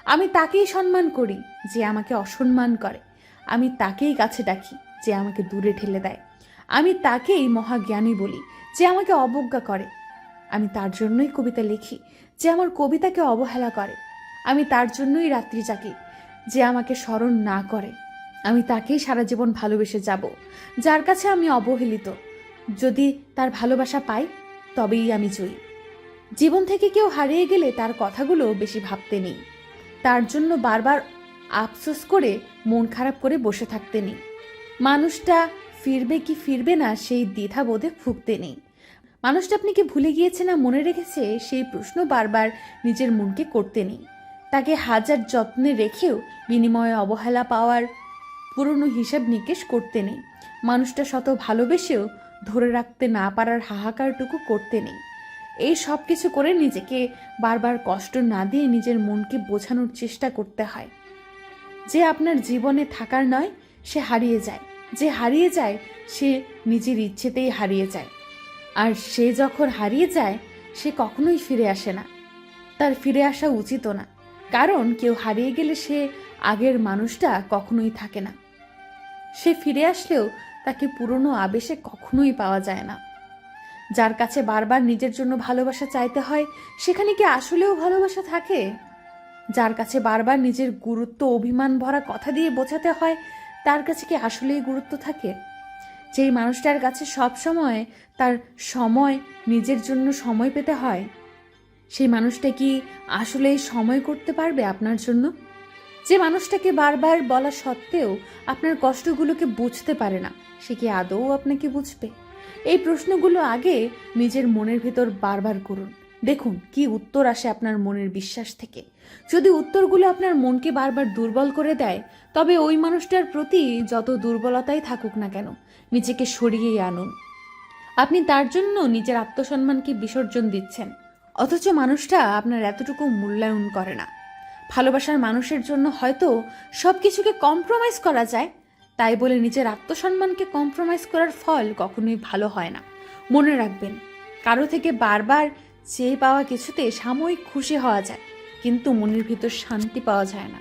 আমি তাকেই সম্মান করি যে আমাকে অসম্মান করে। আমি তাকেই কাছে ডাকি যে আমাকে দূরে ঠেলে দেয়। আমি তাকেই মহাজ্ঞানী বলি যে আমাকে অবজ্ঞা করে। আমি তার জন্যই কবিতা লিখি যে আমার কবিতাকে অবহেলা করে। আমি তার জন্যই রাত্রি জাগি যে আমাকে স্মরণ না করে। আমি তাকেই সারা জীবন ভালোবেসে যাব যার কাছে আমি অবহেলিত। যদি তার ভালোবাসা পাই তবেই আমি জয়ী। জীবন থেকে কেউ হারিয়ে গেলে তার কথাগুলো বেশি ভাবতে নেই। তার জন্য বারবার আফসোস করে মন খারাপ করে বসে থাকতে নেই। মানুষটা ফিরবে কি ফিরবে না সেই দ্বিধাবোধে ভুগতে নেই। মানুষটা আপনি কি ভুলে গিয়েছে না মনে রেখেছে সেই প্রশ্ন বারবার নিজের মনকে করতে নেই। তাকে হাজার যত্নে রেখেও বিনিময়ে অবহেলা পাওয়ার পুরনো হিসাব নিকেশ করতে নেই। মানুষটা শত ভালোবেসেও ধরে রাখতে না পারার হাহাকারটুকু করতে নেই। এই সব কিছু করে নিজেকে বারবার কষ্ট না দিয়ে নিজের মনকে বোঝানোর চেষ্টা করতে হয় যে আপনার জীবনে থাকার নয়, সে হারিয়ে যায়। যে হারিয়ে যায় সে নিজের ইচ্ছেতেই হারিয়ে যায়। আর সে যখন হারিয়ে যায় সে কখনোই ফিরে আসে না। তার ফিরে আসা উচিতও না, কারণ কেউ হারিয়ে গেলে সে আগের মানুষটা কখনোই থাকে না। সে ফিরে আসলেও তাকে পুরনো আবেশে কখনোই পাওয়া যায় না। যার কাছে বারবার নিজের জন্য ভালোবাসা চাইতে হয় সেখানে কি আসলেও ভালোবাসা থাকে? যার কাছে বারবার নিজের গুরুত্ব অভিমান ভরা কথা দিয়ে বোঝাতে হয় তার কাছে কি আসলেই গুরুত্ব থাকে? যেই মানুষটার কাছে সব সময় তার সময় নিজের জন্য সময় পেতে হয়, সেই মানুষটা কি আসলেই সময় করতে পারবে আপনার জন্য? যে মানুষটাকে বারবার বলা সত্ত্বেও আপনার কষ্টগুলোকে বুঝতে পারে না, সে কি আদৌ আপনাকে বুঝবে? এই প্রশ্নগুলো আগে নিজের মনের ভিতর বারবার করুন। দেখুন কি উত্তর আসে আপনার মনের বিশ্বাস থেকে। যদি উত্তরগুলো আপনার মনকে বারবার দুর্বল করে দেয়, তবে ওই মানুষটার প্রতি যত দুর্বলতাই থাকুক না কেন নিজেকে সরিয়েই আনুন। আপনি তার জন্য নিজের আত্মসম্মানকে বিসর্জন দিচ্ছেন, অথচ মানুষটা আপনার এতটুকু মূল্যায়ন করে না। ভালোবাসার মানুষের জন্য হয়তো সব কিছুকে কম্প্রোমাইজ করা যায়, তাই বলে নিজের আত্মসম্মানকে কম্প্রোমাইজ করার ফল কখনোই ভালো হয় না। মনে রাখবেন, কারো থেকে বারবার চেয়ে পাওয়া কিছুতে সাময়িক খুশি হওয়া যায়, কিন্তু মনের ভিতর শান্তি পাওয়া যায় না।